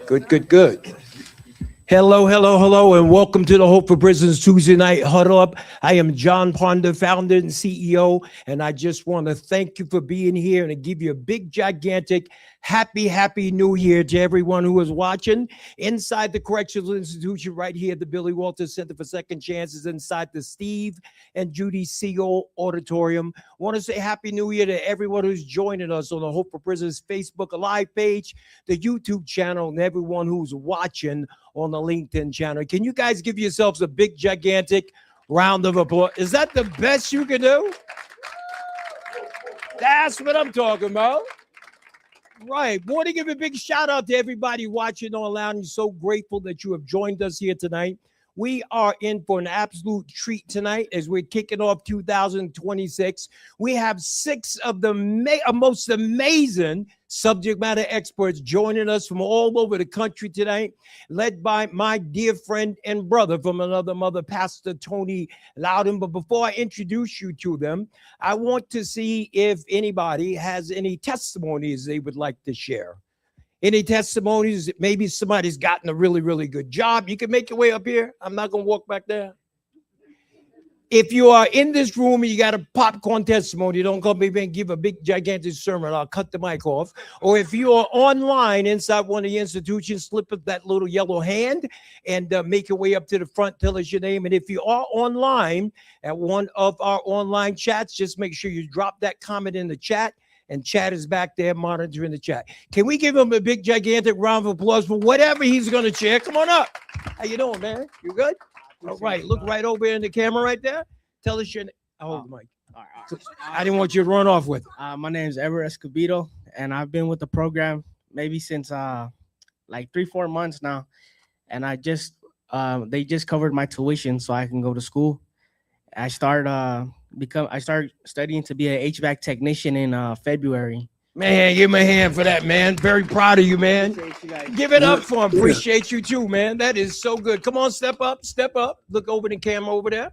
Okay, good. Hello, and welcome to the Hope for Prisons Tuesday Night Huddle Up. I am John Ponder, founder and CEO, and I just want to thank you for being here and to give you a big, gigantic, happy New Year to everyone who is watching inside the Correctional Institution right here at the Billy Walters Center for Second Chances inside the Steve and Judy Siegel Auditorium. Want to say Happy New Year to everyone who's joining us on the Hope for Prisons Facebook Live page, the YouTube channel, and everyone who's watching on the LinkedIn channel. Can you guys give yourselves a big, gigantic round of applause? Is that the best you can do? That's what I'm talking about. Right. Want to give a big shout out to everybody watching online. I'm so grateful that you have joined us here tonight. We are in for an absolute treat tonight as we're kicking off 2026. We have six of the most amazing subject matter experts joining us from all over the country tonight, led by my dear friend and brother from another mother, Pastor Tony Lowden. But before I introduce you to them, I want to see if anybody has any testimonies they would like to share. Any testimonies? Maybe somebody's gotten a really good job. You can make your way up here. I'm not going to walk back there. If you are in this room and you got a popcorn testimony, don't come maybe and give a big, gigantic sermon. I'll cut the mic off. Or if you are online inside one of the institutions, slip up that little yellow hand and make your way up to the front. Tell us your name. And if you are online at one of our online chats, just make sure you drop that comment in the chat. And Chad is back there monitoring the chat. Can we give him a big, gigantic round of applause for whatever he's going to share? Come on up. How you doing, man? You good? All right. Look right over in the camera right there. Tell us your name. Hold the mic. All right. I didn't want you to run off with it. My name is Ever Escobedo, and I've been with the program maybe since like 3-4 months now. And they just covered my tuition so I can go to school. I started studying to be an HVAC technician in February. Man, give me a hand for that, man. Very proud of you, man. Give it up for him. Appreciate you too, man. That is so good. Come on, step up. Look over the camera over there.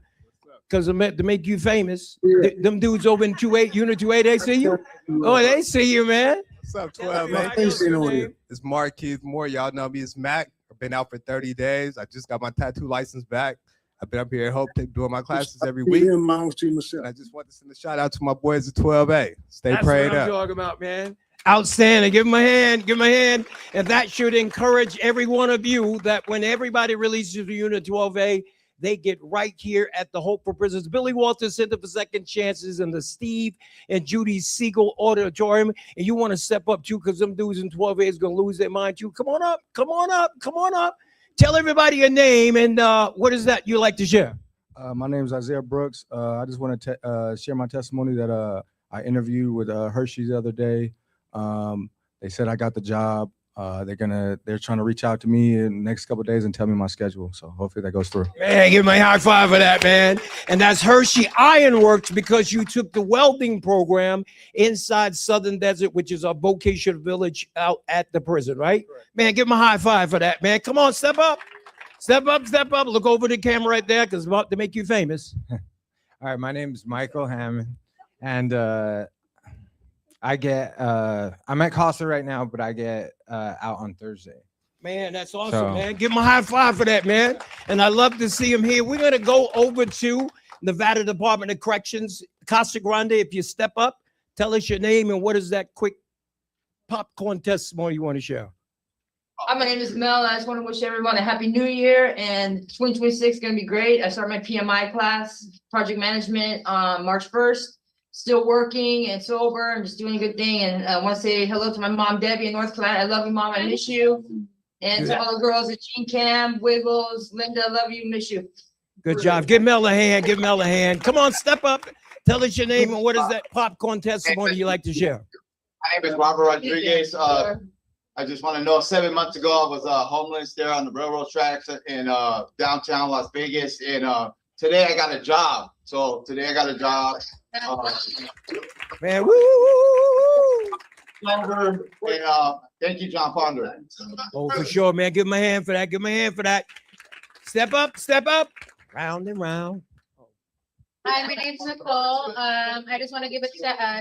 Because to make you famous. Them dudes over in Unit 28, they see you? Oh, they see you, man. What's up, 12, man? It's Marquise Moore. Y'all know me as Mac. I've been out for 30 days. I just got my tattoo license back. I've been up here at Hope doing my classes every week. And I just want to send a shout out to my boys at 12A. Stay prayed up. That's what I'm talking about, man. Outstanding. Give him a hand. And that should encourage every one of you that when everybody releases the Unit 12A, they get right here at the Hope for Prisons Billy Walters Center for Second Chances in the Steve and Judy Siegel Auditorium. And you want to step up too, because them dudes in 12A is going to lose their mind too. Come on up. Tell everybody your name and what is that you like to share? My name is Isaiah Brooks. I just want to share my testimony that I interviewed with Hershey the other day. They said I got the job. They're trying to reach out to me in the next couple of days and tell me my schedule. So hopefully that goes through. Man, give me a high five for that, man. And that's Hershey Ironworks because you took the welding program inside Southern Desert, which is a vocational village out at the prison, right? Man, give him a high five for that, man. Come on, step up. Look over the camera right there because I'm about to make you famous. All right, my name is Michael Hammond, and I'm at Costa right now, but I get out on Thursday. Man, that's awesome, man. Give him a high five for that, man. And I love to see him here. We're going to go over to Nevada Department of Corrections. Casa Grande, if you step up, tell us your name and what is that quick popcorn testimony you want to share? Hi, my name is Mel. I just want to wish everyone a happy new year, and 2026 is going to be great. I start my PMI class, project management, on March 1st. Still working and sober and just doing a good thing. And I want to say hello to my mom, Debbie, in North Carolina. I love you, Mom. I miss you. And to all the girls at Gene Cam, Wiggles, Linda, I love you, miss you. Good job. Give Mel a hand. Come on, step up. Tell us your name and what is that popcorn testimony you like to share? My name is Robert Rodriguez. I just want to know 7 months ago, I was homeless there on the railroad tracks in downtown Las Vegas. And today I got a job. Man, woo! And thank you, John Ponder. Oh, for sure, man. Give him a hand for that. Step up. Round and round. Hi, my name's Nicole. I just want to give a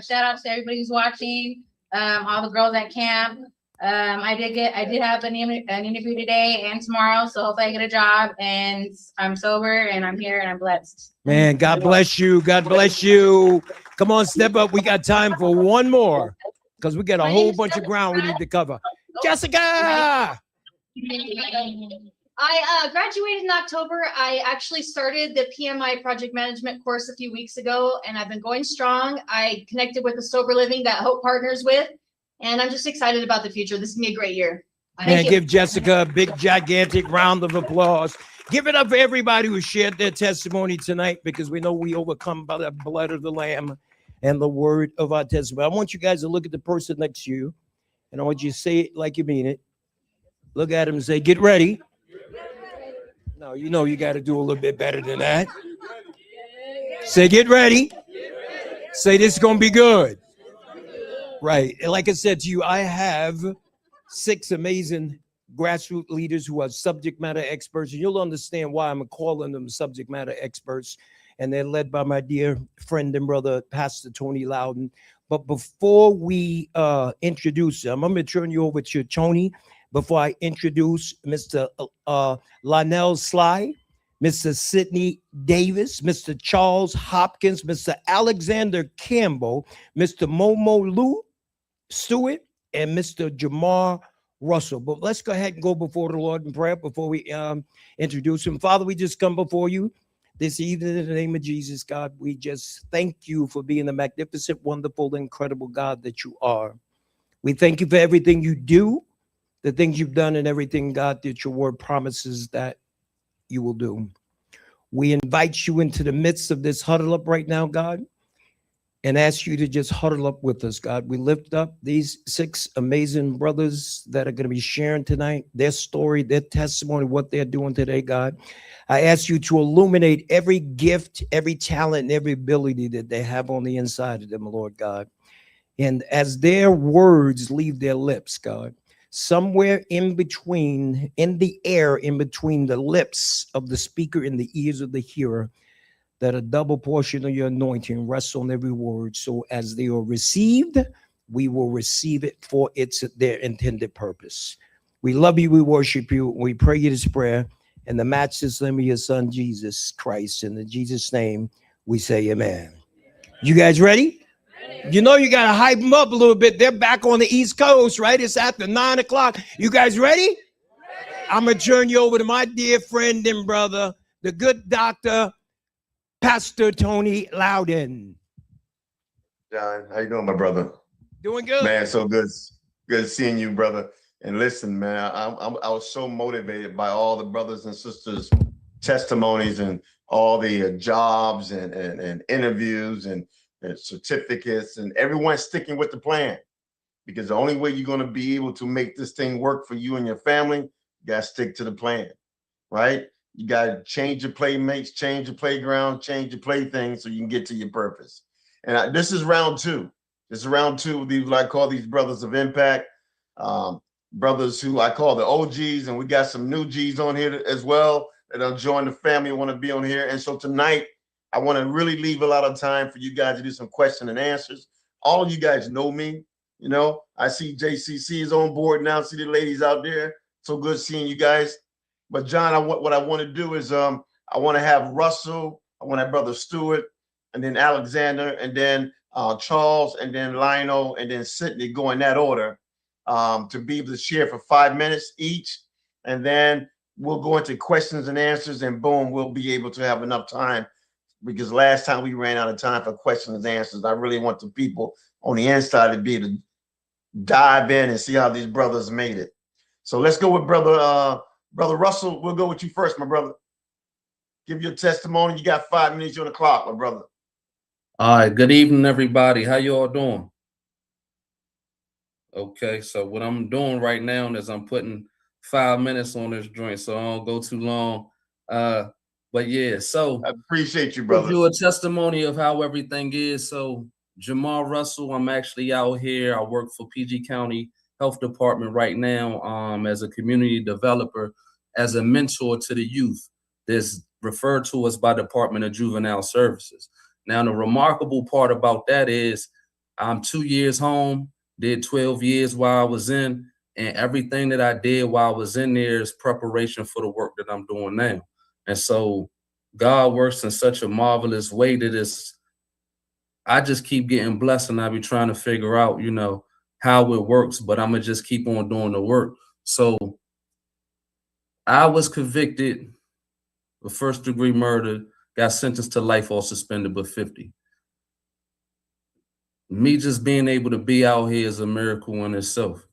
shout out to everybody who's watching, all the girls at camp. I did have an interview today and tomorrow, so hopefully I get a job, and I'm sober and I'm here and I'm blessed. Man, God bless you. God bless you. Come on, step up. We got time for one more because we got a whole bunch of ground we need to cover. Jessica. I graduated in October. I actually started the PMI project management course a few weeks ago, and I've been going strong. I connected with the Sober Living that Hope partners with, and I'm just excited about the future. This is gonna be a great year. Man, give Jessica a big, gigantic round of applause. Give it up for everybody who shared their testimony tonight, because we know we overcome by the blood of the Lamb and the word of our testimony. I want you guys to look at the person next to you, and I want you to say it like you mean it. Look at him and say, get ready. No, you know you got to do a little bit better than that. Say, get ready. Say, this is going to be good. Right. And like I said to you, I have 6 amazing grassroots leaders who are subject matter experts, and you'll understand why I'm calling them subject matter experts. And they're led by my dear friend and brother, Pastor Tony Lowden. But before we introduce them, I'm going to turn you over to Tony before I introduce Mr. Lionel Sly, Mr. Sidney Davis, Mr. Charles Hopkins, Mr. Alexander Campbell, Mr. Momo Lou Stewart, and Mr. Jamar Russell. But let's go ahead and go before the Lord in prayer before we introduce him. Father, we just come before you this evening in the name of Jesus, God. We just thank you for being the magnificent, wonderful, incredible God that you are. We thank you for everything you do, the things you've done, and everything, God, that your word promises that you will do. We invite you into the midst of this huddle up right now, God, and ask you to just huddle up with us, God. We lift up these 6 amazing brothers that are going to be sharing tonight, their story, their testimony, what they're doing today, God. I ask you to illuminate every gift, every talent, and every ability that they have on the inside of them, Lord God. And as their words leave their lips, God, somewhere in between, in the air, in between the lips of the speaker and the ears of the hearer, that a double portion of your anointing rests on every word. So as they are received, we will receive it for their intended purpose. We love you. We worship you. We pray you this prayer in the matchless name of your son, Jesus Christ. In Jesus' name, we say amen. You guys ready? You know you got to hype them up a little bit. They're back on the East Coast, right? It's after 9 o'clock. You guys ready? I'm going to turn you over to my dear friend and brother, the good doctor, Pastor Tony Lowden. John, how you doing, my brother? Doing good. Man, so good seeing you, brother. And listen, man, I was so motivated by all the brothers and sisters' testimonies and all the jobs and interviews and certificates, and everyone sticking with the plan. Because the only way you're going to be able to make this thing work for you and your family, you got to stick to the plan, right? You got to change your playmates, change your playground, change your playthings so you can get to your purpose. And this is round 2. This is round 2 of these, what I call these brothers of impact, brothers who I call the OGs, and we got some new Gs on here as well that are join the family, want to be on here. And so tonight, I want to really leave a lot of time for you guys to do some question and answers. All of you guys know me. You know, I see JCC is on board now. See the ladies out there. So good seeing you guys. But John, what I want to do is I want to have Russell, I want to have Brother Stewart, and then Alexander, and then Charles, and then Lionel, and then Sidney, go in that order to be able to share for 5 minutes each. And then we'll go into questions and answers, and boom, we'll be able to have enough time, because last time we ran out of time for questions and answers. I really want the people on the inside to be able to dive in and see how these brothers made it. So let's go with Brother Russell. We'll go with you first, my brother. Give your testimony. You got 5 minutes on the clock, my brother. All right. Good evening, everybody. How you all doing? Okay. So what I'm doing right now is I'm putting 5 minutes on this joint, so I don't go too long. But yeah, so I appreciate you, brother. Give you a testimony of how everything is. So Jamar Russell, I'm actually out here. I work for PG County Health Department right now as a community developer, as a mentor to the youth. That's referred to us by Department of Juvenile Services. Now, the remarkable part about that is I'm 2 years home, did 12 years while I was in, And everything that I did while I was in there is preparation for the work that I'm doing now. And so God works in such a marvelous way that I just keep getting blessed, and I be trying to figure out, how it works, but I'm gonna just keep on doing the work. So I was convicted of first-degree murder, got sentenced to life or suspended but 50. Me just being able to be out here is a miracle in itself.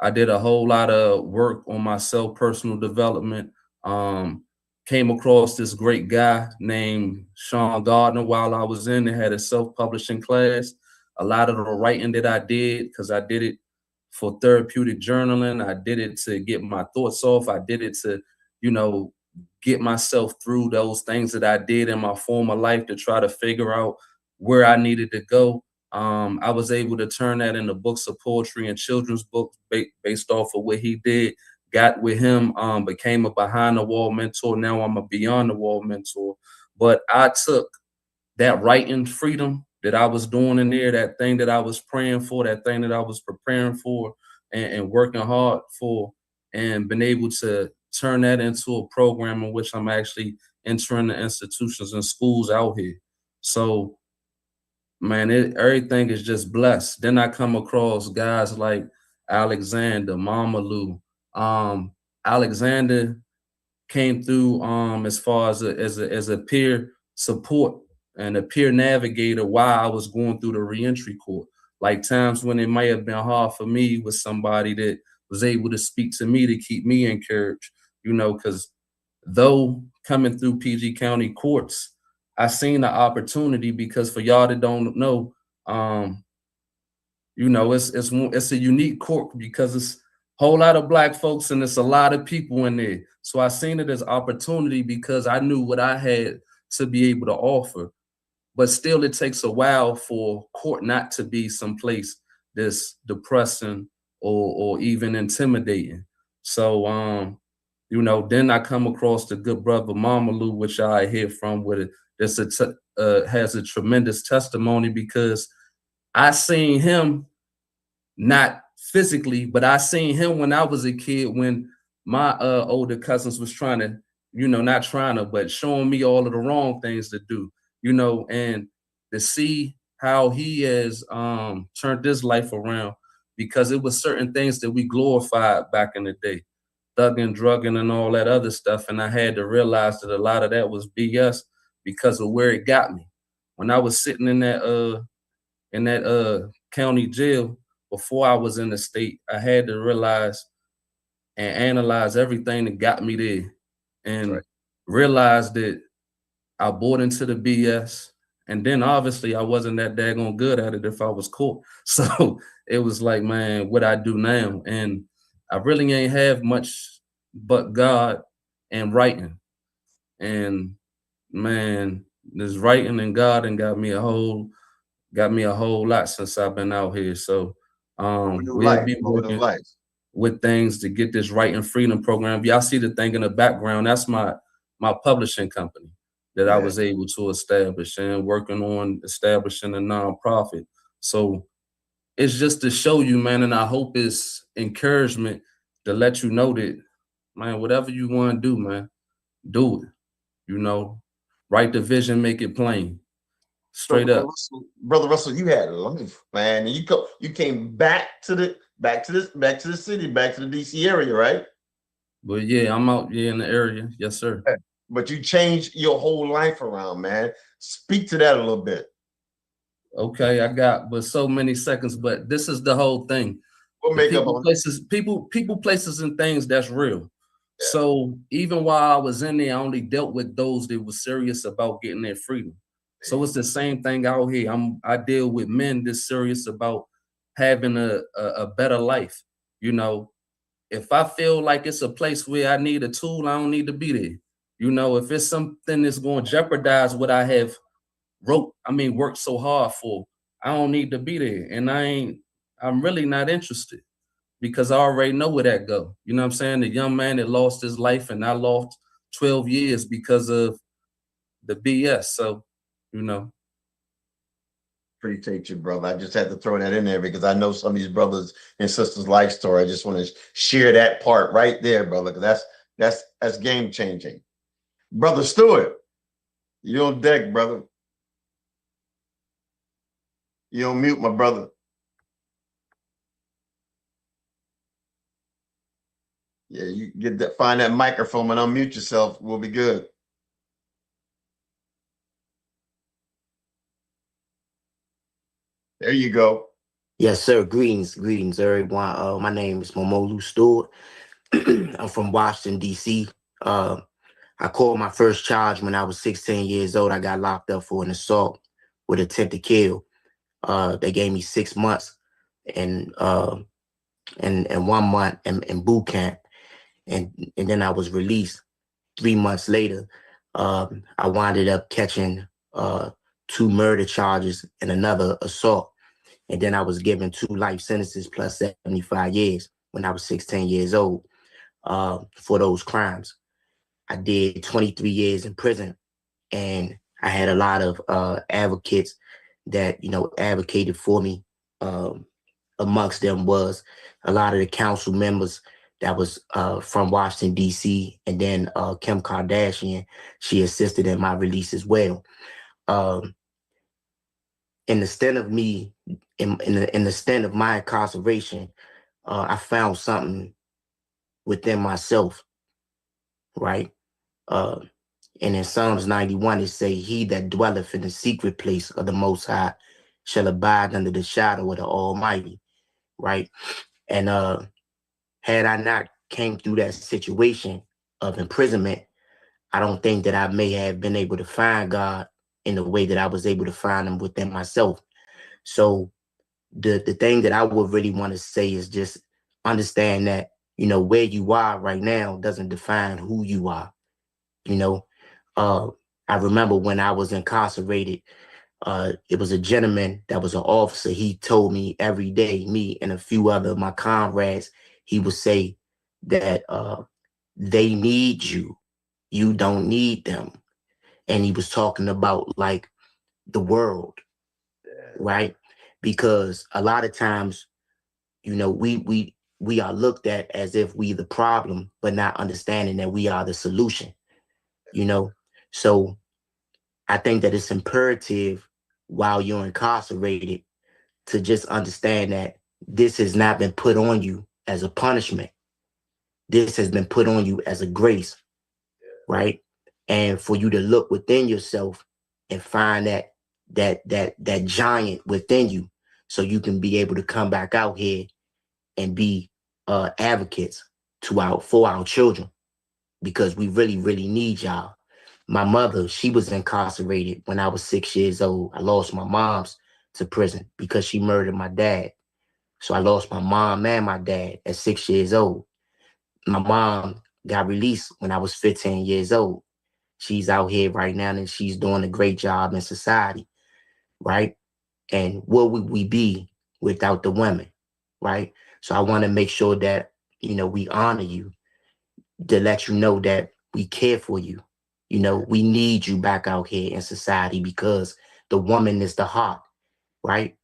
I did a whole lot of work on myself, personal development. Came across this great guy named Sean Gardner while I was in. They had a self-publishing class. A lot of the writing that I did, because I did it for therapeutic journaling. I did it to get my thoughts off. I did it to, get myself through those things that I did in my former life to try to figure out where I needed to go. I was able to turn that into books of poetry and children's books based off of what he did. Got with him, became a behind the wall mentor. Now I'm a beyond the wall mentor. But I took that writing freedom that I was doing in there, that thing that I was praying for, that thing that I was preparing for and working hard for, and been able to turn that into a program in which I'm actually entering the institutions and schools out here. So, man, everything is just blessed. Then I come across guys like Alexander, Mama Lou. Alexander came through as far as a peer support and a peer navigator while I was going through the reentry court. Like times when it might have been hard for me with somebody that was able to speak to me to keep me encouraged, because though coming through PG County courts, I seen the opportunity, because for y'all that don't know, it's a unique court because it's a whole lot of Black folks and it's a lot of people in there. So I seen it as opportunity because I knew what I had to be able to offer. But still, it takes a while for court not to be someplace that's depressing or even intimidating. So, then I come across the good brother Mama Lou, which I hear from, with it. Has a tremendous testimony, because I seen him, not physically, but I seen him when I was a kid, when my older cousins was trying to, not trying to, but showing me all of the wrong things to do, and to see how he has turned his life around, because it was certain things that we glorified back in the day, thugging, drugging, and all that other stuff. And I had to realize that a lot of that was BS because of where it got me. When I was sitting in that county jail before I was in the state, I had to realize and analyze everything that got me there, and realize that I bought into the BS. And then obviously I wasn't that daggone good at it if I was caught. So it was like, man, what I do now? And I really ain't have much but God and writing. And man, this writing and God and got me a whole lot since I've been out here. So we'll be working with things to get this writing freedom program. Y'all see the thing in the background, that's my publishing company that I was able to establish, and working on establishing a nonprofit. So it's just to show you, man, and I hope it's encouragement to let you know that, man, whatever you want to do, man, do it. Write the vision, make it plain. Straight up. Brother Russell, you had life, man. And you came back to the city, back to the DC area, right? But yeah, I'm out in the area. Yes, sir. But you changed your whole life around, man. Speak to that a little bit. Okay, I got but so many seconds, but this is the whole thing. We'll make up on people, places, and things that's real. Yeah. So even while I was in there, I only dealt with those that were serious about getting their freedom. So it's the same thing out here. I deal with men that's serious about having a better life. If I feel like it's a place where I need a tool, I don't need to be there. If it's something that's going to jeopardize what I have worked so hard for, I don't need to be there. And I'm really not interested, because I already know where that go. You know what I'm saying? The young man that lost his life, and I lost 12 years because of the BS. So, Appreciate you, brother. I just had to throw that in there because I know some of these brothers and sisters' life story. I just want to share that part right there, brother, because that's game changing. Brother Stewart, you on deck, brother. You on mute, my brother. Yeah, you get that, find that microphone and unmute yourself. We'll be good. There you go. Yes, sir. Greetings, everyone. My name is Momolu Stewart. I'm from Washington, D.C. I called my first charge when I was 16 years old. I got locked up for an assault with attempt to kill. They gave me 6 months and 1 month in boot camp, and then I was released 3 months later. I winded up catching 2 murder charges and another assault. And then I was given 2 life sentences plus 75 years when I was 16 years old for those crimes. I did 23 years in prison, and I had a lot of advocates that, advocated for me. Amongst them was a lot of the council members that was from Washington, D.C., and then Kim Kardashian. She assisted in my release as well. In the stint of me, in the stint of my incarceration, I found something within myself, right? And in Psalms 91, it say, "He that dwelleth in the secret place of the Most High shall abide under the shadow of the Almighty," right? And had I not came through that situation of imprisonment, I don't think that I may have been able to find God in the way that I was able to find him within myself. So the thing that I would really want to say is just understand that, where you are right now doesn't define who you are. I remember when I was incarcerated, it was a gentleman that was an officer. He told me every day, me and a few other of my comrades, he would say that they need you. You don't need them. And he was talking about like the world, right? Because a lot of times, we are looked at as if we the problem, but not understanding that we are the solution, So I think that it's imperative while you're incarcerated to just understand that this has not been put on you as a punishment. This has been put on you as a grace, right? And for you to look within yourself and find that giant within you, so you can be able to come back out here and be advocates for our children, because we really, really need y'all. My mother, she was incarcerated when I was 6 years old. I lost my mom's to prison because she murdered my dad. So I lost my mom and my dad at 6 years old. My mom got released when I was 15 years old. She's out here right now and she's doing a great job in society, right? And what would we be without the women, right? So I want to make sure that, we honor you, to let you know that we care for you. We need you back out here in society because the woman is the heart, right?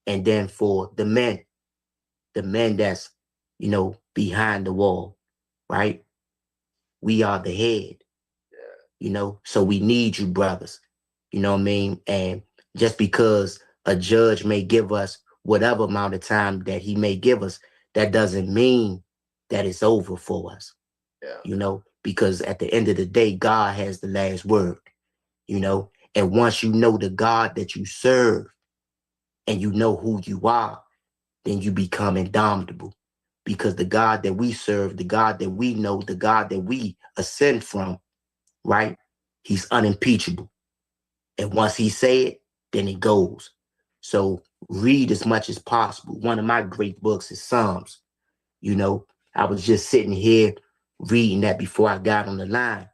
And then for the men that's, behind the wall, right? We are the head, so we need you, brothers. You know what I mean? And just because a judge may give us whatever amount of time that he may give us, that doesn't mean that it's over for us. Because at the end of the day, God has the last word, and once you know the God that you serve and you know who you are, then you become indomitable, because the God that we serve, the God that we know, the God that we ascend from, right? He's unimpeachable. And once he say it, then it goes. So read as much as possible. One of my great books is Psalms. I was just sitting here reading that before I got on the line,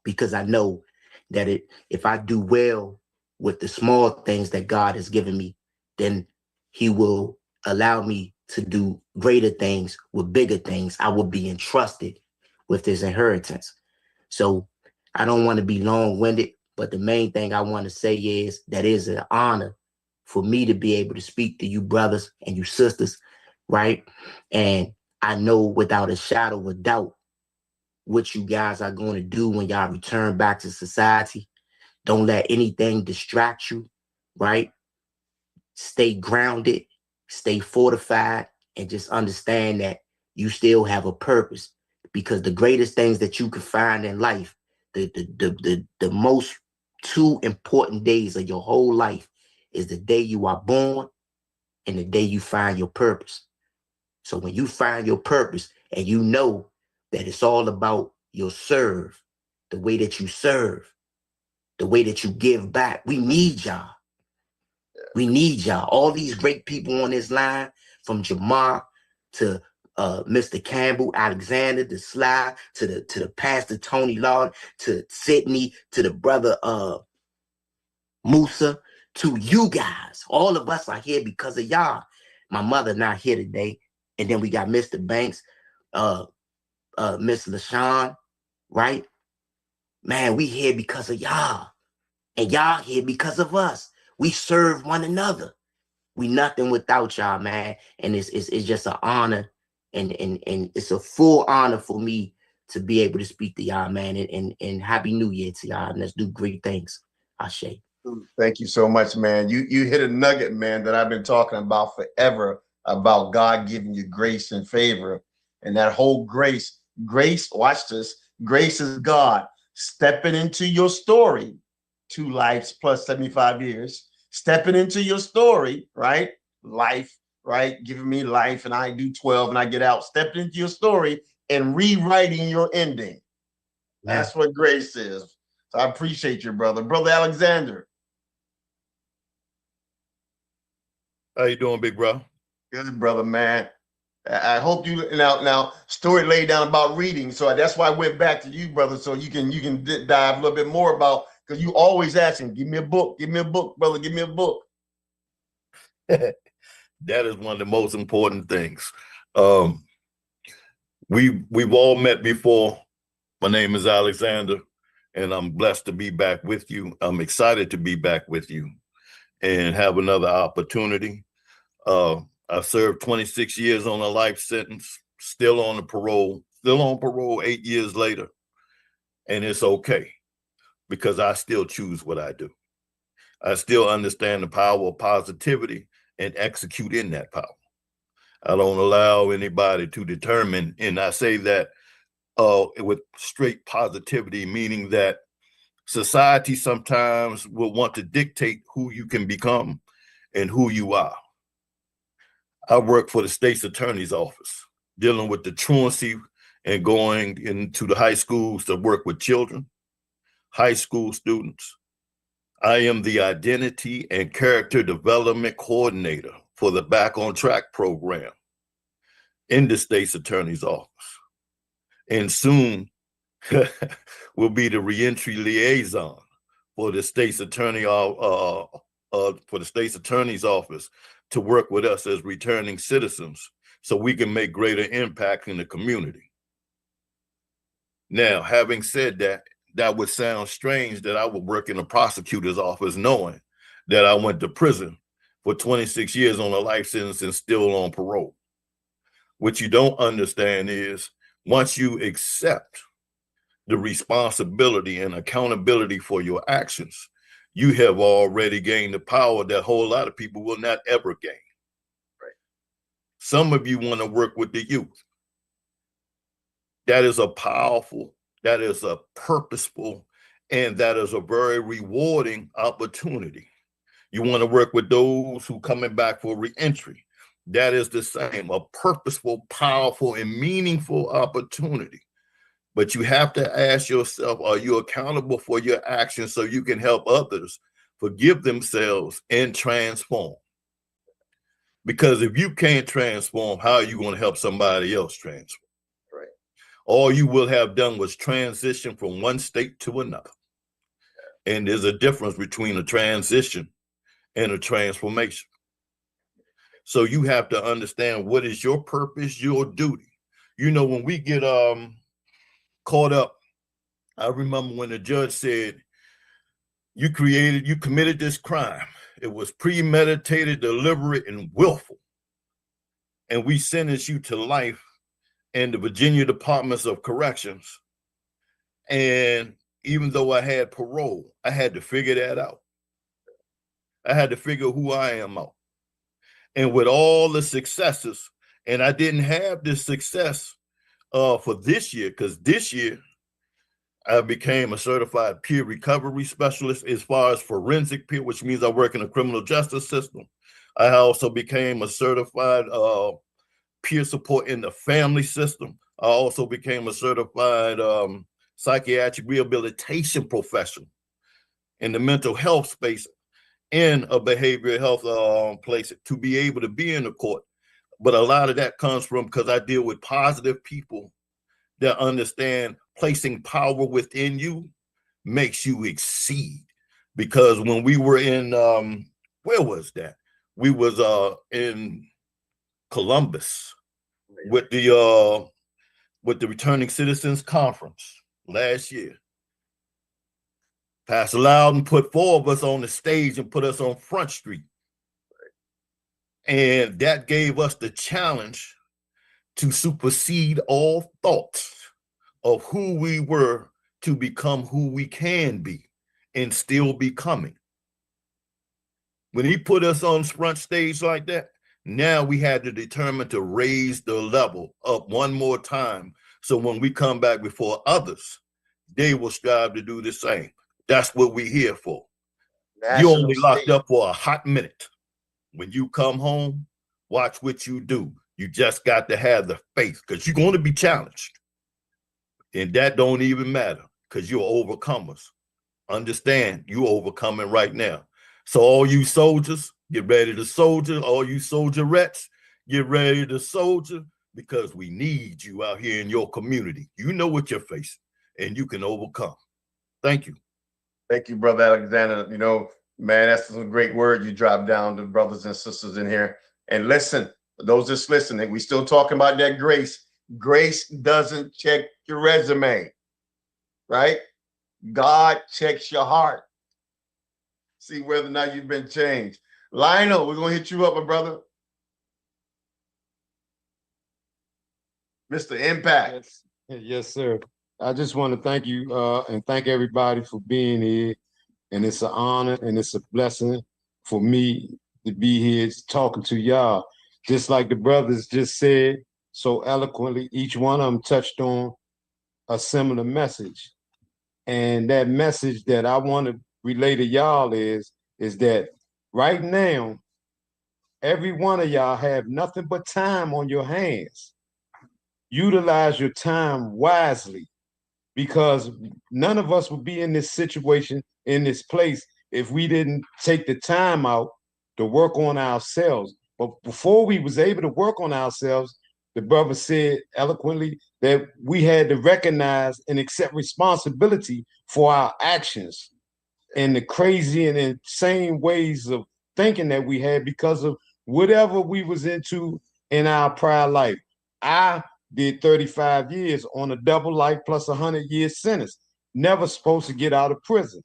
because I know that if I do well with the small things that God has given me, then he will allow me to do greater things with bigger things. I will be entrusted with this inheritance. So I don't want to be long-winded, but the main thing I want to say is that it is an honor for me to be able to speak to you brothers and you sisters, right? And I know without a shadow of a doubt what you guys are going to do when y'all return back to society. Don't let anything distract you, right? Stay grounded, stay fortified, and just understand that you still have a purpose. Because the greatest things that you can find in life, the most two important days of your whole life is the day you are born and the day you find your purpose. So when you find your purpose and you know that it's all about your serve, the way that you serve, the way that you give back, we need y'all. We need y'all. All these great people on this line, from Jamar to Mr. Campbell, Alexander, to Sly, to the pastor Tony Lord, to Sydney, to the brother Musa, to you guys. All of us are here because of y'all. My mother not here today. And then we got Mr. Banks, Miss LaShawn, right? Man, we here because of y'all. And y'all here because of us. We serve one another. We nothing without y'all, man. And it's just an honor, and it's a full honor for me to be able to speak to y'all, man. And Happy New Year to y'all. And let's do great things. Ashe. Thank you so much, man. You hit a nugget, man, that I've been talking about forever, about God giving you grace and favor. And that whole grace, watch this, grace is God stepping into your story, 2 lives plus 75 years, stepping into your story, right? Life, right? Giving me life, and I do 12 and I get out, stepping into your story and rewriting your ending. That's what grace is. So I appreciate you, brother. Brother Alexander. How you doing, big bro? Good, brother, man. I hope you now story laid down about reading, so that's why I went back to you, brother, so you can dive a little bit more about, because you always asking, give me a book, brother, give me a book. That is one of the most important things. We've all met before. My name is Alexander, and I'm blessed to be back with you. I'm excited to be back with you and have another opportunity. I served 26 years on a life sentence, still on parole 8 years later. And it's okay, because I still choose what I do. I still understand the power of positivity and execute in that power. I don't allow anybody to determine, and I say that with straight positivity, meaning that society sometimes will want to dictate who you can become and who you are. I work for the state's attorney's office, dealing with the truancy and going into the high schools to work with children, high school students. I am the identity and character development coordinator for the Back on Track program in the state's attorney's office. And soon will be the reentry liaison for the state's attorney's office to work with us as returning citizens so we can make greater impact in the community. Now, having said that, that would sound strange that I would work in a prosecutor's office knowing that I went to prison for 26 years on a life sentence and still on parole. What you don't understand is once you accept the responsibility and accountability for your actions, you have already gained the power that a whole lot of people will not ever gain. Right. Some of you want to work with the youth. That is a powerful, that is a purposeful, and that is a very rewarding opportunity. You want to work with those who coming back for reentry. That is the same, a purposeful, powerful, and meaningful opportunity. But you have to ask yourself, are you accountable for your actions so you can help others forgive themselves and transform? Because if you can't transform, how are you going to help somebody else transform? Right. All you will have done was transition from one state to another. And there's a difference between a transition and a transformation. So you have to understand what is your purpose, your duty. You know, when we get caught up, I remember when the judge said, you committed this crime It was premeditated, deliberate, and willful. And we sentenced you to life in the Virginia Departments of Corrections. And even though I had parole, I had to figure that out. I had to figure who I am out. And with all the successes, and I didn't have this success for this year, because this year I became a certified peer recovery specialist as far as forensic peer, which means I work in the criminal justice system. I also became a certified peer support in the family system. I also became a certified psychiatric rehabilitation professional in the mental health space, in a behavioral health place, to be able to be in the court. But a lot of that comes from because I deal with positive people that understand placing power within you makes you exceed. Because when we were in, where was that? We was in Columbus with the Returning Citizens Conference last year. Pastor Lowden put 4 of us on the stage and put us on Front Street. And that gave us the challenge to supersede all thoughts of who we were to become who we can be and still becoming. When he put us on front stage like that, now we had to determine to raise the level up one more time. So when we come back before others, they will strive to do the same. That's what we're here for. You only locked up for a hot minute. When you come home, watch what you do. You just got to have the faith, because you're going to be challenged. And that don't even matter, because you're overcomers. Understand, you overcoming right now. So all you soldiers, get ready to soldier. All you soldierettes, get ready to soldier, because we need you out here in your community. You know what you're facing, and you can overcome. Thank you. Thank you, Brother Alexander. You know, man, that's a great word you dropped down to brothers and sisters in here. And listen, those just listening, we still talking about that grace. Grace doesn't check your resume, right? God checks your heart. See whether or not you've been changed. Lionel, we're going to hit you up, my brother. Mr. Impact. Yes, sir. I just want to thank you and thank everybody for being here. And it's an honor and it's a blessing for me to be here talking to y'all. Just like the brothers just said so eloquently, each one of them touched on a similar message. And that message that I want to relay to y'all is that right now, every one of y'all have nothing but time on your hands. Utilize your time wisely, because none of us would be in this situation, in this place, if we didn't take the time out to work on ourselves. But before we was able to work on ourselves, the brother said eloquently that we had to recognize and accept responsibility for our actions and the crazy and insane ways of thinking that we had because of whatever we was into in our prior life. I did 35 years on a double life plus 100-year sentence. Never supposed to get out of prison.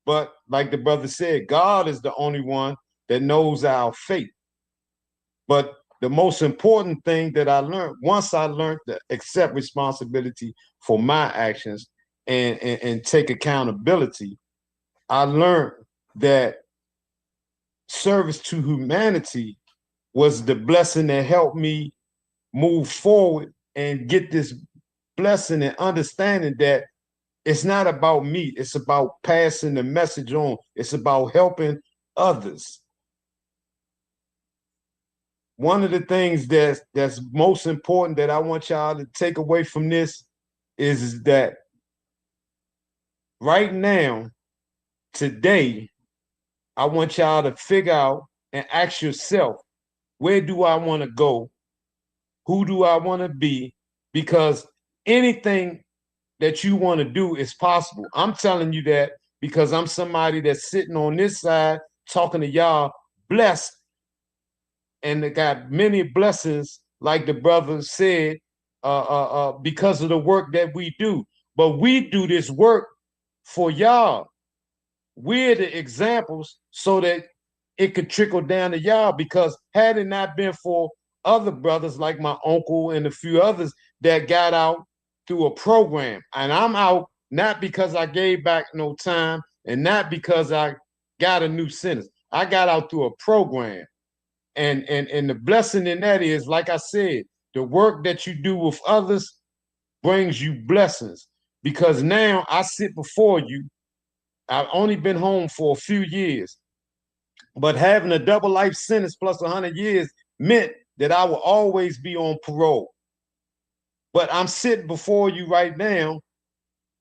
But like the brother said, God is the only one that knows our fate. But the most important thing that I learned, once I learned to accept responsibility for my actions and take accountability, I learned that service to humanity was the blessing that helped me move forward and get this blessing and understanding that it's not about me. It's about passing the message on. It's about helping others. One of the things that's most important that I want y'all to take away from this is that right now, today, I want y'all to figure out and ask yourself, where do I want to go? Who do I want to be? Because anything that you want to do is possible. I'm telling you that because I'm somebody that's sitting on this side talking to y'all, blessed, and they got many blessings, like the brother said, because of the work that we do. But we do this work for y'all. We're the examples so that it could trickle down to y'all, because had it not been for other brothers like my uncle and a few others that got out through a program, and I'm out not because I gave back no time and not because I got a new sentence. I got out through a program. And the blessing in that is, like I said, the work that you do with others brings you blessings. Because now I sit before you. I've only been home for a few years, but having a double life sentence plus 100 years meant that I will always be on parole. But I'm sitting before you right now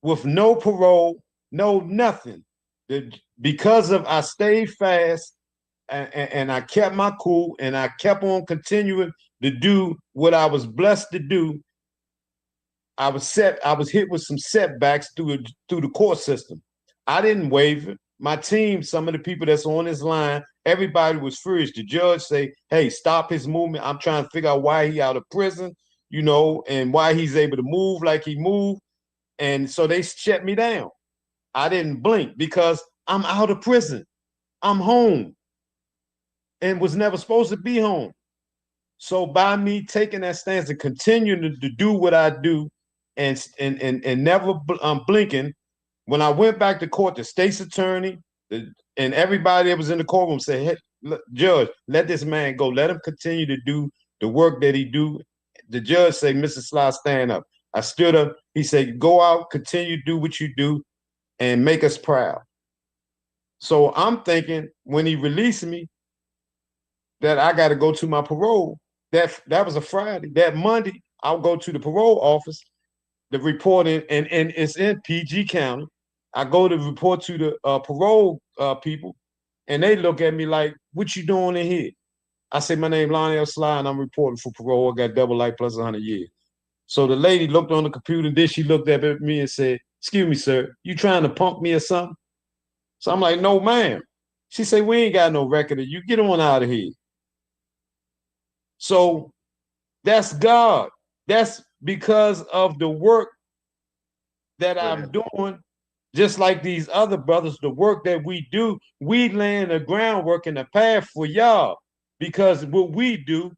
with no parole, no nothing. Because of I stayed fast and I kept my cool and I kept on continuing to do what I was blessed to do. I was hit with some setbacks through the court system. I didn't waver. My team, some of the people that's on this line, everybody was furious. The judge say, hey, stop his movement. I'm trying to figure out why he out of prison, and why he's able to move like he moved. And so they shut me down. I didn't blink because I'm out of prison. I'm home and was never supposed to be home. So by me taking that stance and continuing to do what I do and never blinking, when I went back to court, the state's attorney and everybody that was in the courtroom said, hey, look, judge, let this man go. Let him continue to do the work that he do. The judge said, Mr. Sly, stand up. I stood up. He said, go out, continue to do what you do and make us proud. So I'm thinking when he released me that I got to go to my parole. That was a Friday. That Monday, I'll go to the parole office, the report and it's in PG County. I go to report to the parole people, and they look at me like, what you doing in here? I say, my name Lionel Sly, and I'm reporting for parole. I got double life plus 100 years. So the lady looked on the computer, and then she looked up at me and said, excuse me, sir, you trying to punk me or something? So I'm like, no, ma'am. She said, we ain't got no record of you. Get on out of here. So that's God. That's because of the work that I'm doing, just like these other brothers, the work that we do, we laying the groundwork and the path for y'all. Because what we do,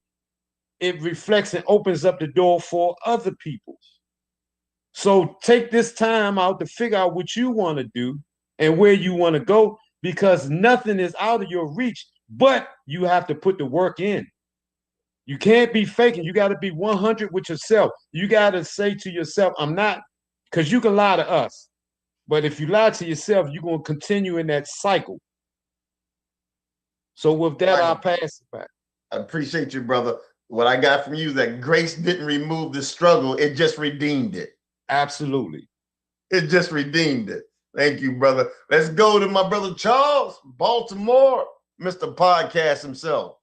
it reflects and opens up the door for other people. So take this time out to figure out what you want to do and where you want to go, because nothing is out of your reach, but you have to put the work in. You can't be faking. You got to be 100 with yourself. You got to say to yourself, I'm not, because you can lie to us. But if you lie to yourself, you're going to continue in that cycle. So with that, I'll pass it back. I appreciate you, brother. What I got from you is that grace didn't remove the struggle. It just redeemed it. Absolutely. It just redeemed it. Thank you, brother. Let's go to my brother Charles, Baltimore, Mr. Podcast himself.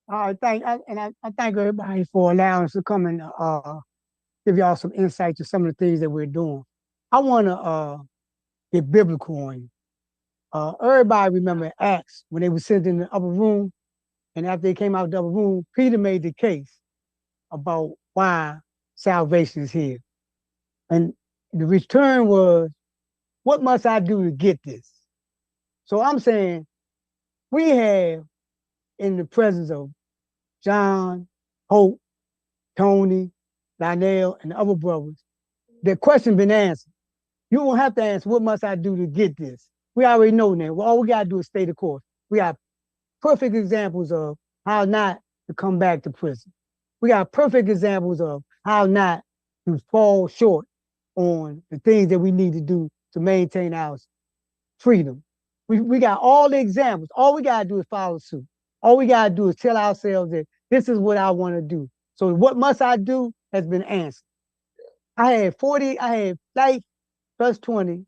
I thank everybody for allowing us to come and give y'all some insight to some of the things that we're doing. I want to get biblical on you. Everybody remember Acts when they were sent in the upper room, and after they came out of the upper room, Peter made the case about why salvation is here. And the return was, what must I do to get this? So I'm saying we have in the presence of John, Hope, Tony, Lionel, and the other brothers, their question been answered. You won't have to answer, what must I do to get this? We already know now. Well, all we got to do is stay the course. We got perfect examples of how not to come back to prison. We got perfect examples of how not to fall short on the things that we need to do to maintain our freedom. We got all the examples. All we got to do is follow suit. All we got to do is tell ourselves that this is what I want to do. So what must I do has been answered. I had life plus 20.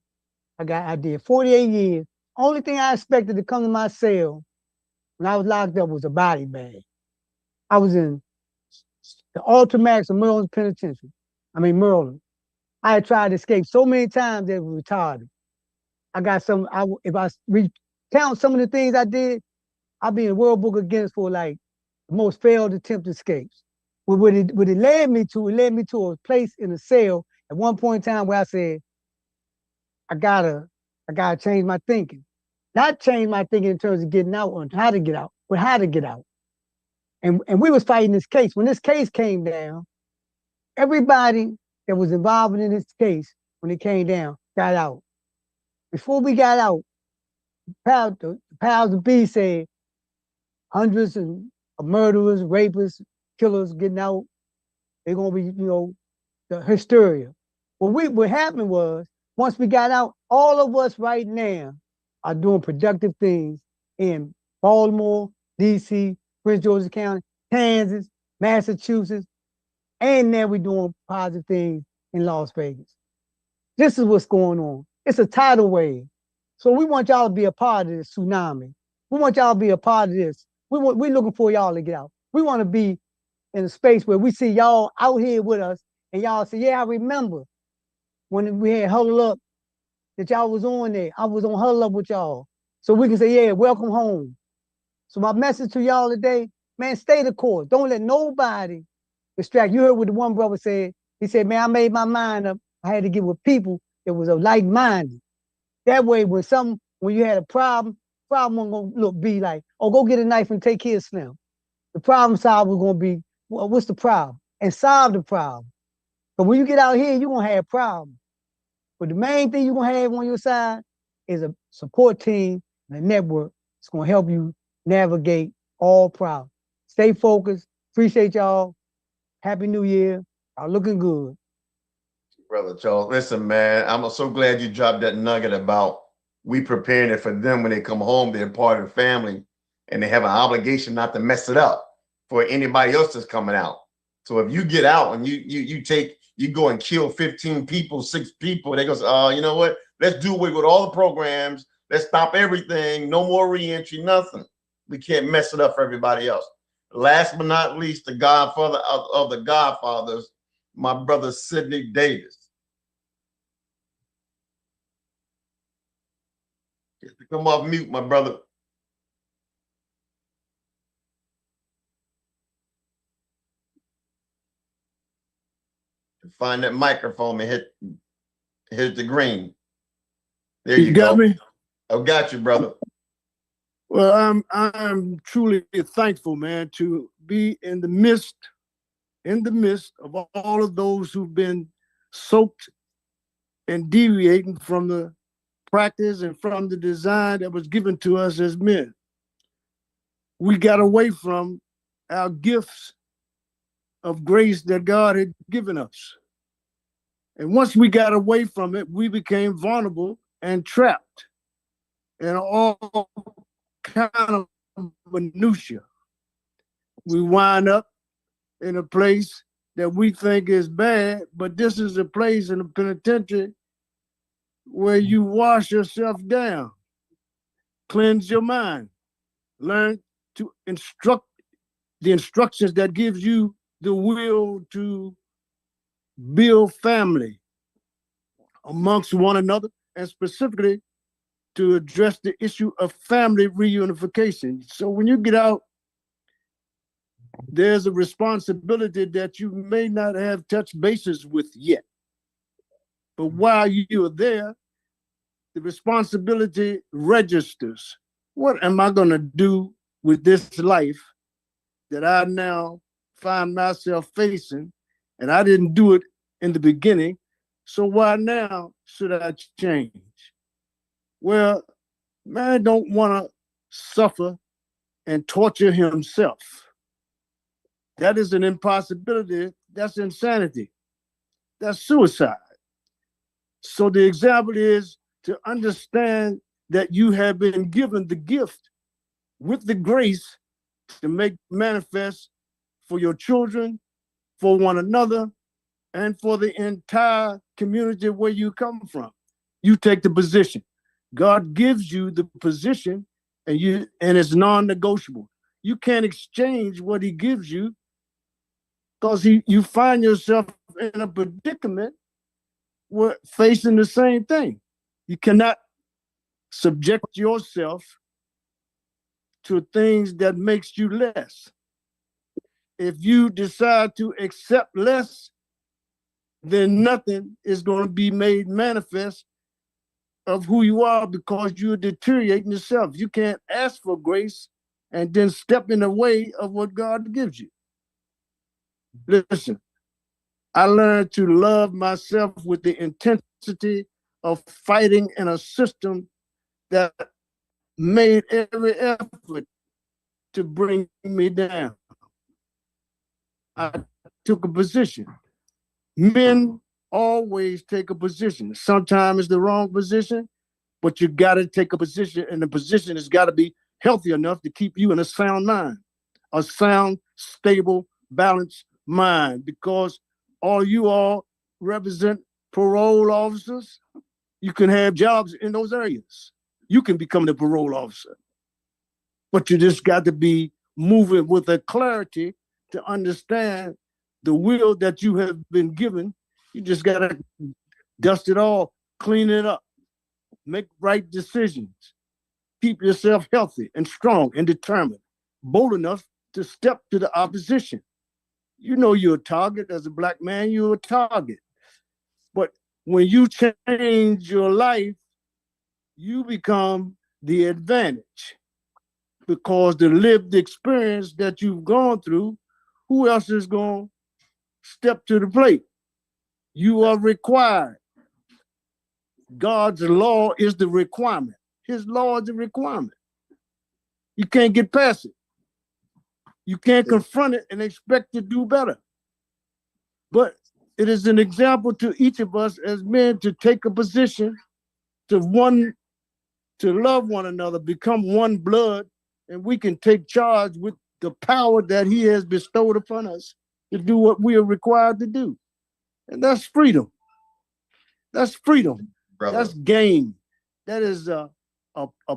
I did 48 years. Only thing I expected to come to my cell when I was locked up was a body bag. I was in the Ultramax of Maryland Penitentiary. Maryland. I had tried to escape so many times that it was retarded. If I recount some of the things I did, I'd be in the World Book of Guinness for like the most failed attempt escapes. What it led me to a place in a cell at one point in time where I said, I gotta change my thinking. That changed my thinking in terms of getting out on how to get out, but how to get out. And we was fighting this case. When this case came down, everybody that was involved in this case, when it came down, got out. Before we got out, the powers of B said hundreds of murderers, rapists, killers getting out. They're gonna be, the hysteria. What happened was, once we got out, all of us right now are doing productive things in Baltimore, DC, Prince George's County, Kansas, Massachusetts, and now we're doing positive things in Las Vegas. This is what's going on. It's a tidal wave. So we want y'all to be a part of this tsunami. We want y'all to be a part of this. We're looking for y'all to get out. We want to be in a space where we see y'all out here with us and y'all say, yeah, I remember when we had Huddle Up that y'all was on there. I was on Huddle Up with y'all. So we can say, yeah, welcome home. So my message to y'all today, man, stay the course. Don't let nobody distract. You heard what the one brother said. He said, man, I made my mind up. I had to get with people that was like-minded. That way, when you had a problem wasn't gonna be like, oh, go get a knife and take care of Slim. The problem solved was gonna be, well, what's the problem? And solve the problem. But when you get out here, you're gonna have problems. But the main thing you're gonna have on your side is a support team and a network that's gonna help you navigate all problems. Stay focused. Appreciate y'all. Happy New Year. Y'all looking good. Brother Charles, listen, man, I'm so glad you dropped that nugget about we preparing it for them when they come home. They're part of the family and they have an obligation not to mess it up for anybody else that's coming out. So if you get out and you go and kill 15 people, 6 people, they go, you know what? Let's do away with all the programs. Let's stop everything. No more reentry, nothing. We can't mess it up for everybody else. Last but not least, the godfather of the godfathers, my brother Sidney Davis. Come off mute, my brother. Find that microphone and hit the green. There you got go. Me? I got you, brother. Well, I'm truly thankful, man, to be in the midst of all of those who've been soaked and deviating from the practice and from the design that was given to us as men. We got away from our gifts of grace that God had given us. And once we got away from it, we became vulnerable and trapped in all kind of minutia. We wind up in a place that we think is bad, but this is a place in a penitentiary where you wash yourself down, cleanse your mind, learn to instruct the instructions that gives you the will to build family amongst one another, and specifically to address the issue of family reunification. So when you get out, there's a responsibility that you may not have touched bases with yet. But while you're there, the responsibility registers. What am I going to do with this life that I now find myself facing? And I didn't do it in the beginning. So why now should I change? Well, man don't want to suffer and torture himself. That is an impossibility. That's insanity. That's suicide. So the example is to understand that you have been given the gift with the grace to make manifest for your children, for one another, and for the entire community where you come from. You take the position. God gives you the position, and it's non-negotiable. You can't exchange what he gives you, because you find yourself in a predicament where facing the same thing. You cannot subject yourself to things that makes you less. If you decide to accept less, then nothing is going to be made manifest of who you are because you're deteriorating yourself. You can't ask for grace and then step in the way of what God gives you. Listen, I learned to love myself with the intensity of fighting in a system that made every effort to bring me down. I took a position. Men always take a position. Sometimes it's the wrong position, but you got to take a position, and the position has got to be healthy enough to keep you in a sound mind, a sound, stable, balanced mind, because all you all represent parole officers. You can have jobs in those areas. You can become the parole officer, but you just got to be moving with a clarity to understand the will that you have been given. You just got to dust it all, clean it up, make right decisions, keep yourself healthy and strong and determined, bold enough to step to the opposition. You know you're a target. As a Black man, you're a target. But when you change your life, you become the advantage, because the lived experience that you've gone through, who else is going to step to the plate? You are required. God's law is the requirement. His law is the requirement. You can't get past it. You can't confront it and expect to do better. But it is an example to each of us as men to take a position to love one another, become one blood, and we can take charge with the power that he has bestowed upon us to do what we are required to do. And that's freedom. That's freedom. Brother. That's gain. That is a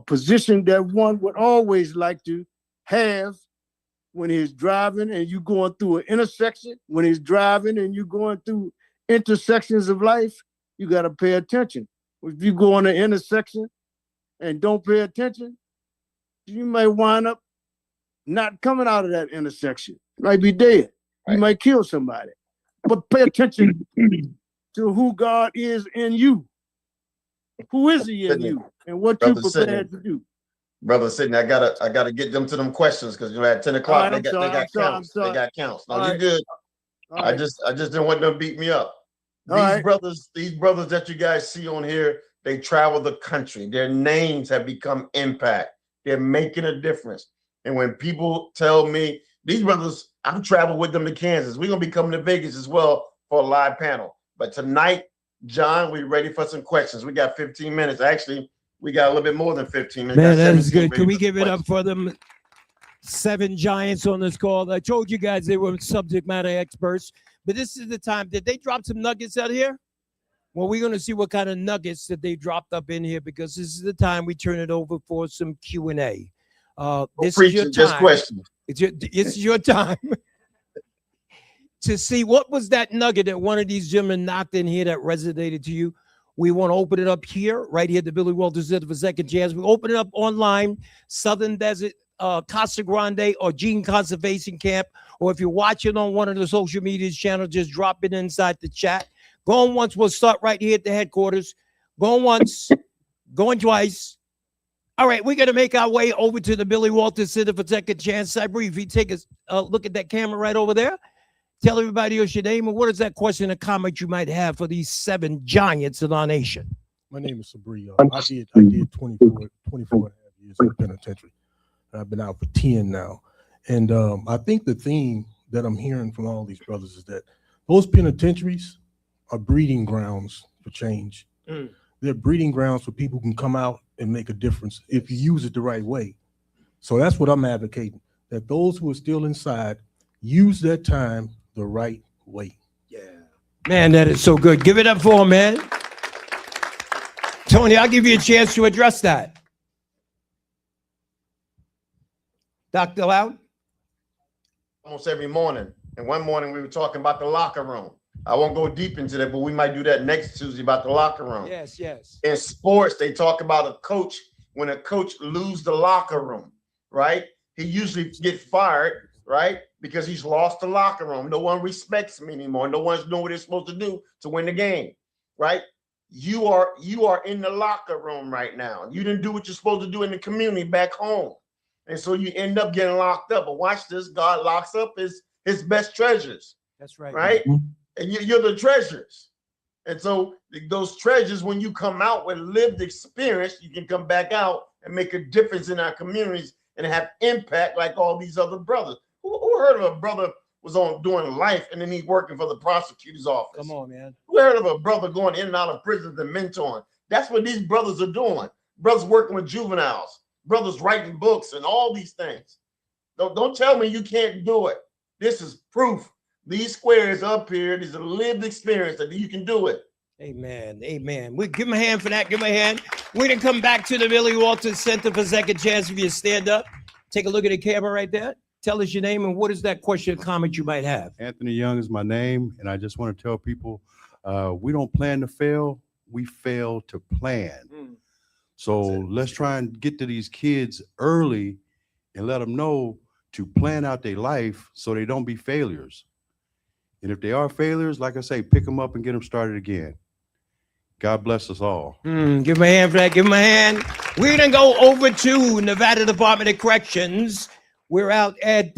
position that one would always like to have when he's driving and you're going through an intersection. When he's driving and you're going through intersections of life, you got to pay attention. If you go on an intersection and don't pay attention, you may wind up not coming out of that intersection. You might be dead. You might kill somebody. But pay attention to who God is in you. Who is he in you? And what you prepared to do. Brother Sidney, I gotta get them to them questions, because at 10 o'clock they got counts. They got counts. No, you're good. I just didn't want them to beat me up. These brothers that you guys see on here, they travel the country. Their names have become impact. They're making a difference. And when people tell me, these brothers, I've traveled with them to Kansas. We're gonna be coming to Vegas as well for a live panel. But tonight, John, we're ready for some questions. We got 15 minutes. Actually, we got a little bit more than 15 minutes. Man, that is good. Can we give it up for them 7 giants on this call? I told you guys they were subject matter experts, but this is the time. Did they drop some nuggets out here? Well, we're going to see what kind of nuggets that they dropped up in here, because this is the time we turn it over for some Q&A. This is your time. Just question. It's your time to see what was that nugget that one of these gentlemen knocked in here that resonated to you. We want to open it up here, right here at the Billy Walter Center for Second Chance. We open it up online, Southern Desert, Casa Grande, or Gene Conservation Camp. Or if you're watching on one of the social media channels, just drop it inside the chat. Going once, we'll start right here at the headquarters. Going once, going twice. All right, we're going to make our way over to the Billy Walter Center for Second Chance. Cyber, if you take a look at that camera right over there, tell everybody your name and what is that question or comment you might have for these 7 giants in our nation. My name is Sabri. I did 24 and a half years in the penitentiary. I've been out for 10 now. And I think the theme that I'm hearing from all these brothers is that those penitentiaries are breeding grounds for change. They're breeding grounds for people who can come out and make a difference if you use it the right way. So that's what I'm advocating, that those who are still inside use that time the right way. Yeah. Man, that is so good. Give it up for him, man. Tony, I'll give you a chance to address that. Dr. Loud? Almost every morning. And one morning we were talking about the locker room. I won't go deep into that, but we might do that next Tuesday about the locker room. Yes, yes. In sports, they talk about a coach, when a coach loses the locker room, right? He usually gets fired, right? Because he's lost the locker room. No one respects him anymore. No one's doing what they're supposed to do to win the game, right? you are in the locker room right now. You didn't do what you're supposed to do in the community back home. And so you end up getting locked up. But watch this, God locks up his best treasures. That's right. Right? And you're the treasures. And so those treasures, when you come out with lived experience, you can come back out and make a difference in our communities and have impact like all these other brothers. Who heard of a brother was on doing life and then he's working for the prosecutor's office? Come on, man. Who heard of a brother going in and out of prisons and mentoring? That's what these brothers are doing. Brothers working with juveniles, brothers writing books and all these things. Don't tell me you can't do it. This is proof. These squares up here, these are lived experience that you can do it. Amen. Amen. We give him a hand for that. Give him a hand. We're going to come back to the Billy Walters Center for Second Chance. If you stand up, take a look at the camera right there. Tell us your name and what is that question or comment you might have. Anthony Young is my name, and I just want to tell people we don't plan to fail. We fail to plan. So let's try and get to these kids early and let them know to plan out their life so they don't be failures. And if they are failures, like I say, pick them up and get them started again. God bless us all. Give him a hand for that. Give him a hand. We're going to go over to Nevada Department of Corrections. We're out at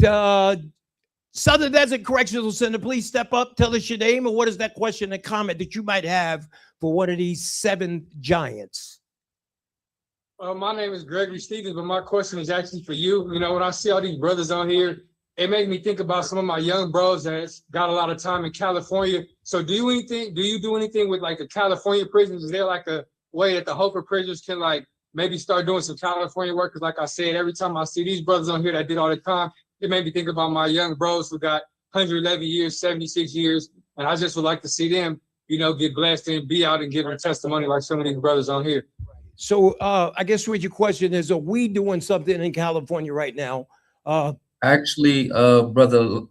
Southern Desert Correctional Center. Please step up. Tell us your name and what is that question and comment that you might have for one of these 7 giants. My name is Gregory Stevens, but my question is actually for you. You know, when I see all these brothers on here, it made me think about some of my young bros that's got a lot of time in California. So do you do anything with like the California prisons? Is there like a way that the Hooper prisoners can like maybe start doing some California work? Because like I said, every time I see these brothers on here that did all the time, it made me think about my young bros who got 111 years, 76 years. And I just would like to see them, you know, get blessed and be out and give their testimony like some of these brothers on here. So I guess what your question is, are we doing something in California right now? Actually, brother,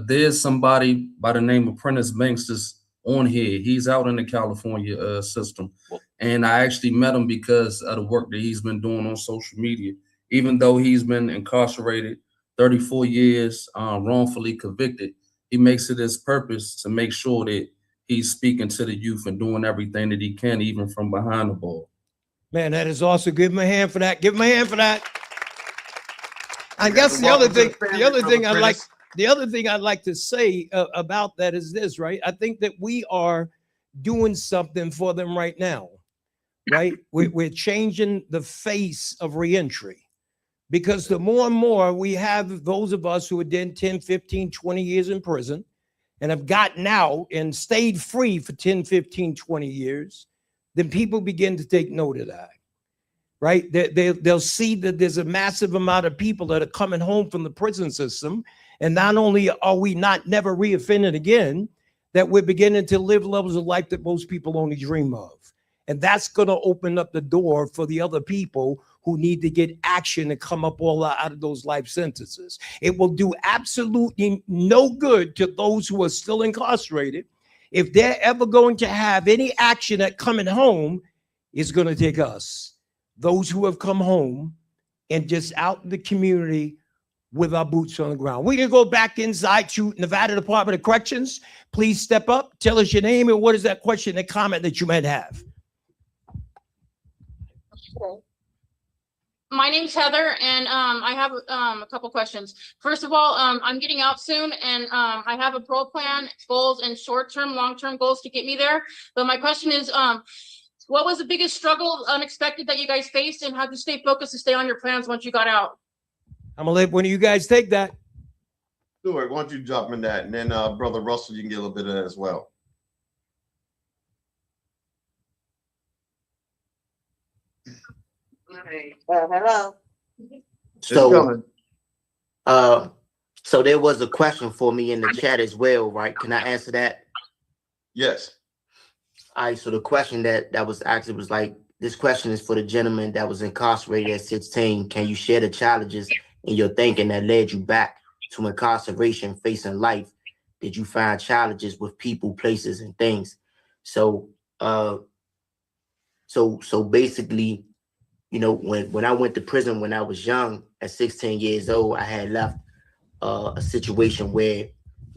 there's somebody by the name of Prentice Banks that's on here. He's out in the California system. And I actually met him because of the work that he's been doing on social media. Even though he's been incarcerated 34 years, wrongfully convicted, he makes it his purpose to make sure that he's speaking to the youth and doing everything that he can, even from behind the ball. Man, that is awesome. Give him a hand for that. Give him a hand for that. I guess the other thing I'd like to say about that is this, right? I think that we are doing something for them right now, right? We're changing the face of reentry because the more and more we have those of us who have done 10, 15, 20 years in prison and have gotten out and stayed free for 10, 15, 20 years, then people begin to take note of that. Right? They'll see that there's a massive amount of people that are coming home from the prison system. And not only are we not never reoffending again, that we're beginning to live levels of life that most people only dream of. And that's going to open up the door for the other people who need to get action and come up all out of those life sentences. It will do absolutely no good to those who are still incarcerated. If they're ever going to have any action at coming home, it's going to take us. Those who have come home and just out in the community with our boots on the ground. We're going to go back inside to Nevada Department of Corrections. Please step up, tell us your name, and what is that question and comment that you might have? My name's Heather, and I have a couple questions. First of all, I'm getting out soon, and I have a parole plan, goals, and short-term, long-term goals to get me there. But my question is, what was the biggest struggle, unexpected, that you guys faced, and how did you stay focused to stay on your plans once you got out? I'm gonna let one of you guys take that. Stuart, why don't you jump in that, and then Brother Russell, you can get a little bit of that as well. Hello. So there was a question for me in the chat as well, right? Can I answer that? Yes. All right, so the question that was asked was like, this question is for the gentleman that was incarcerated at 16. Can you share the challenges in your thinking that led you back to incarceration, facing life? Did you find challenges with people, places, and things? So basically, you know, when I went to prison when I was young, at 16 years old, I had left a situation where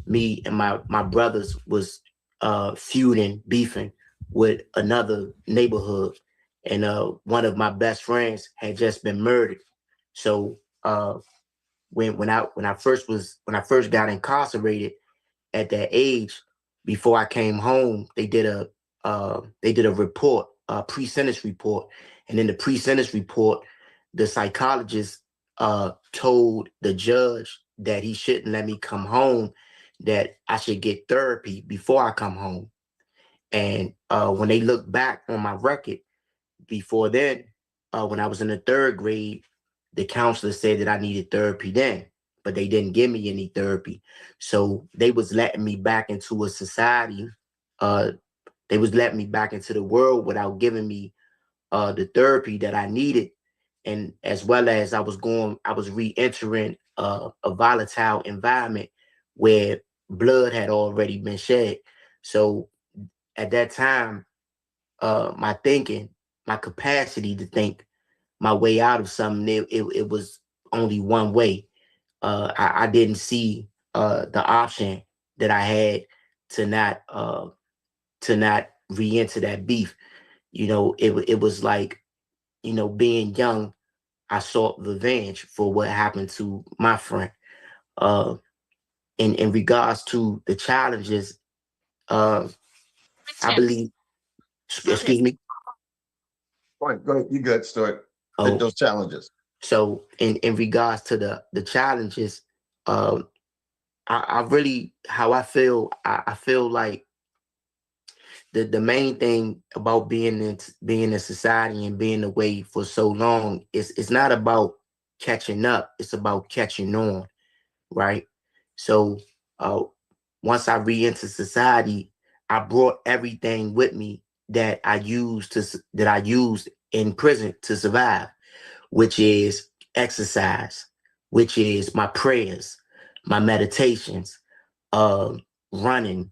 me and my brothers was feuding, beefing with another neighborhood, and one of my best friends had just been murdered. So when I first got incarcerated at that age, before I came home, they did a report, a pre-sentence report, and in the pre-sentence report, the psychologist told the judge that he shouldn't let me come home, that I should get therapy before I come home. And when they look back on my record before then, when I was in the 3rd grade, the counselor said that I needed therapy then, but they didn't give me any therapy. So they was letting me back into a society. They was letting me back into the world without giving me the therapy that I needed. And as well as I was re-entering a volatile environment where blood had already been shed. So at that time, my thinking, my capacity to think my way out of something, it was only one way. I didn't see the option that I had to not re-enter that beef. You know, it was like, you know, being young, I sought revenge for what happened to my friend. In regards to the challenges, I believe, excuse me. Go ahead. You good, Stuart. Oh. Those challenges. So in regards to the challenges, I really, how I feel like the main thing about being in society and being away for so long is it's not about catching up, it's about catching on, right? So once I re-enter society, I brought everything with me that I used in prison to survive, which is exercise, which is my prayers, my meditations, running,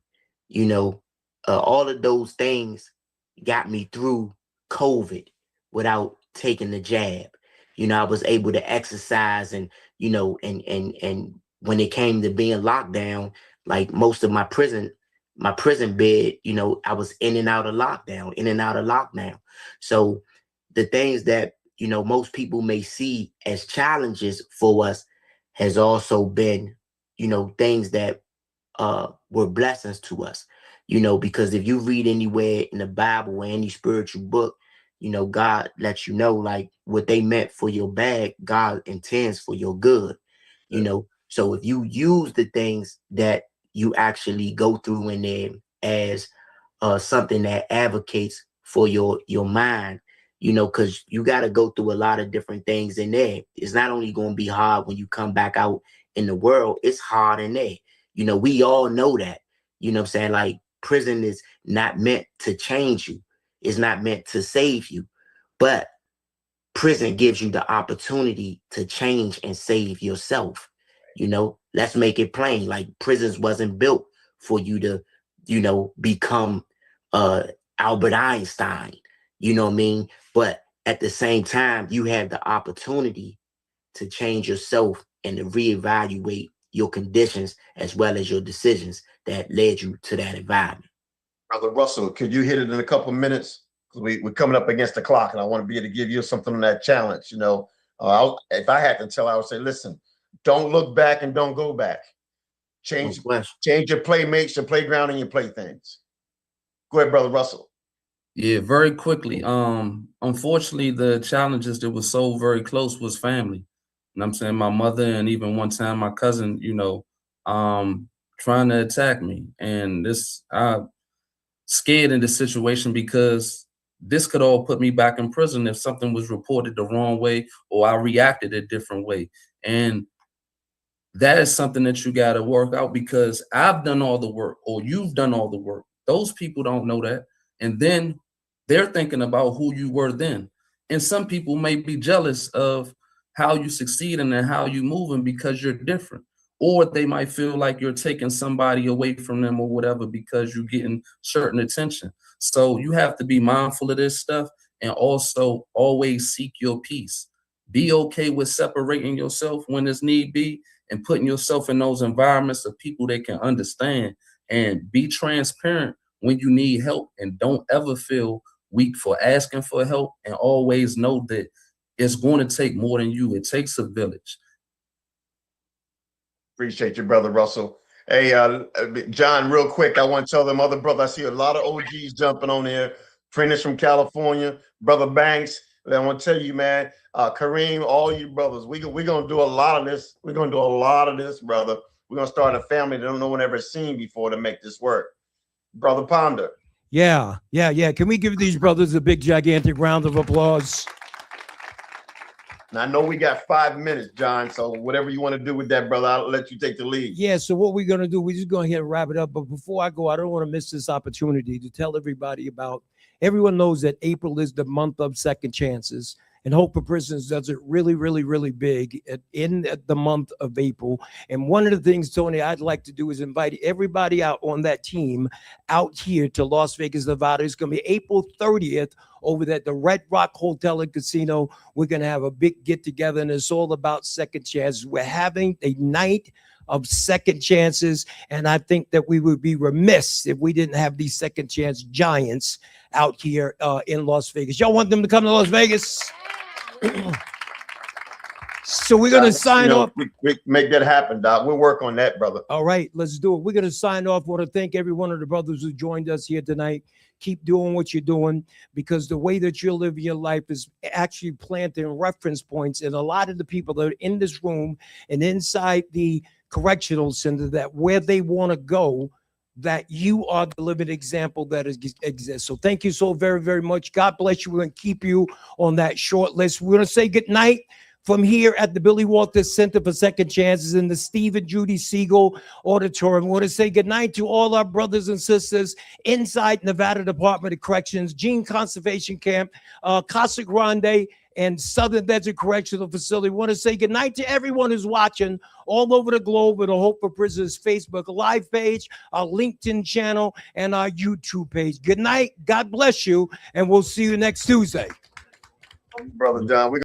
you know, all of those things got me through COVID without taking the jab. You know, I was able to exercise, and, you know, and when it came to being locked down, like most of my prison bed, you know, I was in and out of lockdown. So the things that, you know, most people may see as challenges for us has also been, you know, things that were blessings to us, you know, because if you read anywhere in the Bible or any spiritual book, you know, God lets you know, like, what they meant for your bad, God intends for your good, you know. So if you use the things that you actually go through in there as something that advocates for your mind, you know, because you got to go through a lot of different things in there. It's not only going to be hard when you come back out in the world, it's hard in there. You know, we all know that. You know what I'm saying? Like, prison is not meant to change you. It's not meant to save you. But prison gives you the opportunity to change and save yourself. You know, let's make it plain. Like, prisons wasn't built for you to, you know, become Albert Einstein. You know what I mean? But at the same time, you have the opportunity to change yourself and to reevaluate your conditions as well as your decisions that led you to that environment. Brother Russell, could you hit it in a couple of minutes? Because we're coming up against the clock, and I want to be able to give you something on that challenge. You know, if I had to tell, I would say, listen, don't look back and don't go back. Change your playmates, your playground, and your playthings. Go ahead, Brother Russell. Yeah, very quickly. Unfortunately, the challenges that was so very close was family. And I'm saying my mother, and even one time my cousin, you know, trying to attack me. And I scared in this situation because this could all put me back in prison if something was reported the wrong way or I reacted a different way. And that is something that you got to work out, because I've done all the work or you've done all the work. Those people don't know that. And then they're thinking about who you were then. And some people may be jealous of how you succeeding and how you moving because you're different. Or they might feel like you're taking somebody away from them or whatever because you're getting certain attention. So you have to be mindful of this stuff, and also always seek your peace. Be okay with separating yourself when there's need be, and putting yourself in those environments of people that can understand, and be transparent when you need help, and don't ever feel weak for asking for help, and always know that it's going to take more than you. It takes a village. Appreciate you, brother Russell. Hey, John, real quick, I want to tell them other brother. I see a lot of OGs jumping on here. Prentice from California, brother Banks. I want to tell you, man, Kareem, all you brothers, we're gonna do a lot of this. We're gonna do a lot of this, brother. We're gonna start a family that no one ever seen before to make this work. Brother Ponder. Yeah. Can we give these brothers a big, gigantic round of applause? And I know we got 5 minutes, John. So whatever you want to do with that, brother, I'll let you take the lead. Yeah, so what we're going to do, we're just going to wrap it up. But before I go, I don't want to miss this opportunity to tell everybody about, everyone knows that April is the month of second chances. And Hope for Prisoners does it really, really, really big in the month of April. And one of the things, Tony, I'd like to do is invite everybody out on that team out here to Las Vegas, Nevada. It's going to be April 30th over at the Red Rock Hotel and Casino. We're going to have a big get together, and it's all about second chances. We're having a night of second chances, and I think that we would be remiss if we didn't have these second chance giants out here in Las Vegas. Y'all want them to come to Las Vegas? So we're going to sign off. We make that happen, Doc. We'll work on that, brother. All right, let's do it. We're going to sign off. I want to thank every one of the brothers who joined us here tonight. Keep doing what you're doing, because the way that you're living your life is actually planting reference points in a lot of the people that are in this room and inside the correctional center, that where they want to go, that you are the living example that exists. So thank you so very, very much. God bless you. We're going to keep you on that short list. We're going to say good night from here at the Billy Walters Center for Second Chances in the Steve and Judy Siegel Auditorium. We want to say good night to all our brothers and sisters inside Nevada Department of Corrections, Gene Conservation Camp, Casa Grande, and Southern Desert Correctional Facility. We want to say good night to everyone who's watching all over the globe with a Hope for Prisoners Facebook Live page, our LinkedIn channel, and our YouTube page. Good night. God bless you, and we'll see you next Tuesday. Brother John,